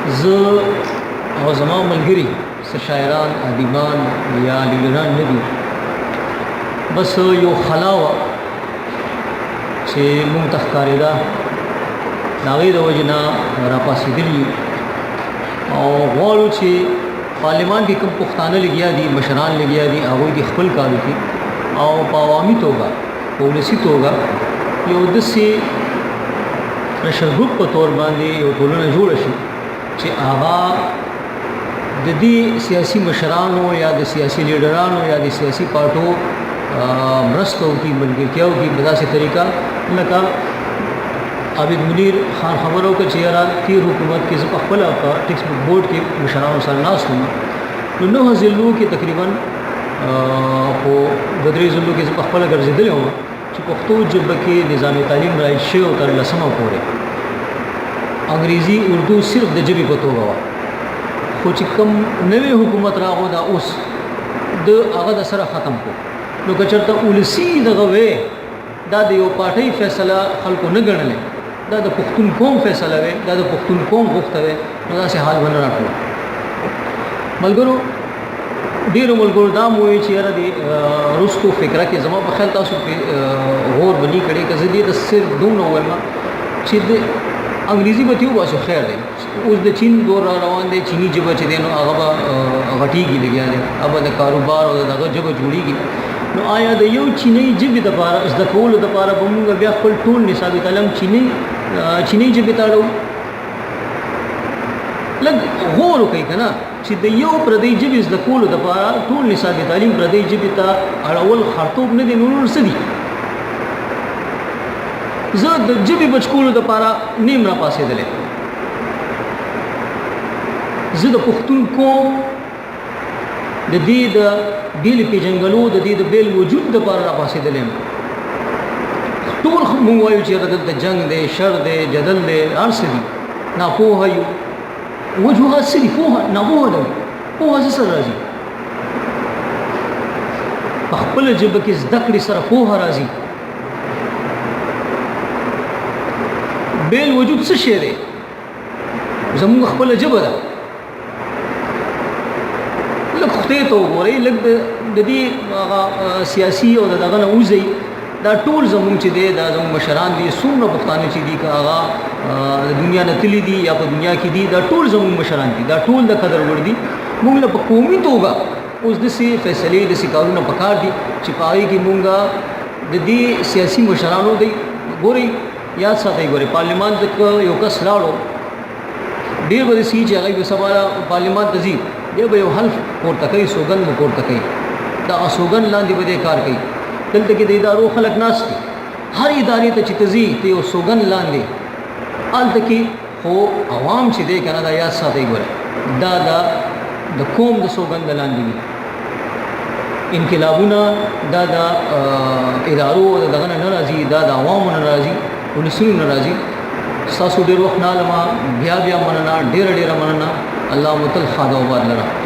زه او زما ملګري څه شاعران ادیبان یا لیډران نه دي، بس یو خلا وه چې مونږ ته ښکارېده، د هغې د وجې نه راپاڅېدلي یو او غواړو چې پارلمان کې کوم پښتانه لګیا دي، مشران لګیا دي، هغوی د خپل کارو کې او په عوامي توګه په ولسي توګه یو داسې پریشر ګروپ په طور باندې یو ټولنه جوړه شي چې هغه د دې سیاسي مشرانو یا د سیاسي لیډرانو یا د سیاسي پارټو مرسته وکړي، ملګرتیا وکړي په داسې طریقه لکه عابد منیر خان خبرو وکړه چې یاره تیر حکومت کې زه په خپله په ټیکس بک بورډ کې مشرانو سره ناست وم، نو 9 ضلعو کې تقریبا په 2-3 ضلعو کې زه په خپله ګرځېدلی وم چې پښتو ژبه کې نظام تعلیم رایج شوی او تر 10مه پورې انګریزي اردو صرف د ژبې په توګه وه، خو چې کوم نوی حکومت راغو دا اوس د هغه د سره ختم کو، نو که چېرته ولسي دغه وی دا د یو پارټۍ فیصله خلکو نه ګڼلې، دا د پښتون قوم فیصله وی، دا د پښتون قوم غوښته وی، نو داسې حال به نه راکړو. ملګرو ډېرو ملګرو دا مو وایي چې یاره د رستو فکره کې زما په خیال تاسو غور به نه کړئ که زه دې ته صرف دومره ووایم چې د انګریزي به تې وباسو خیر دی، اوس د چین دور را روان دی، چینی ژبه چې دی نو هغه به غټېږي لګیا دی، هغه د کاروبار او دغه ژبه جوړېږي، نو آیا د یو چینی ژبې دپاره زده کولو دپاره به مونږ بیا خپل ټول نصاب تعلیم چینی ژبې ته اړوو؟ لږ غور وکړئ که نه چې د یو پردۍ ژبې زده کولو دپاره ټول نصاب تعلیم پردۍ ژبې ته اړول خرطوب نه دی، نو نور څه دي؟ زه د ژبې بچ کولو دپاره نیم راپاڅېدلی، زه د پښتون قوم د دې د بیلې پېژنګلو د دې د بیل وجود دپاره راپاڅېدلی یم. ټول مونږ وایو چې دلته جنګ دی، شر دی، جدل دی، هر څه دي، ناپوهه یو. وجوهات څه دي؟ پوهه ناپوهه ده، پوهه څه سره راځي؟ په خپله ژبه کې زده کړې سره پوهه راځي. بیل وجود څه شی دی؟ زموږ خپله ژبه ده. لږ خدای ته وګورئ، لږ د دې سیاسي او د دغه نه وځئ، دا ټول زموږ چې دی دا زموږ مشران دي، څومره پښتانه چې دي که هغه د دنیا نه تللي دي یا په دنیا کې دي، دا ټول زموږ مشران دي، دا ټول د قدر وړ دي. موږ له په قومي توګه اوس داسې فیصلې داسې کارونه پکار دي چې په هغې کې موږ د دې سیاسي مشرانو دی ګورئ یاد ساتئ، ګورئ پارلمان ته یو کس لاړو، ډېر به داسې چې هغوی به سبا پارلمان ته ځي، بیا به یو حلف پورته کوي، سوګند به پورته کوي، دغه سوګند لاندې به دی کار کوي. دلته کې د ادارو خلک ناست دي، هر ادارې ته چې ته ځي ته یو سوګند لاندې هلته کې، خو عوام چې دی که نه دا یاد ساتئ، ګوره دا د قوم د سوګند لاندې وي. انقلابونه دا د ادارو د دغه نه راځي، دا د عوامو نه راځي، ولسونو نه راځي. ستاسو ډېر وخت نه علمه، بیا مننه، ډېره مننه. الله مو تل ښاد او آباد لره.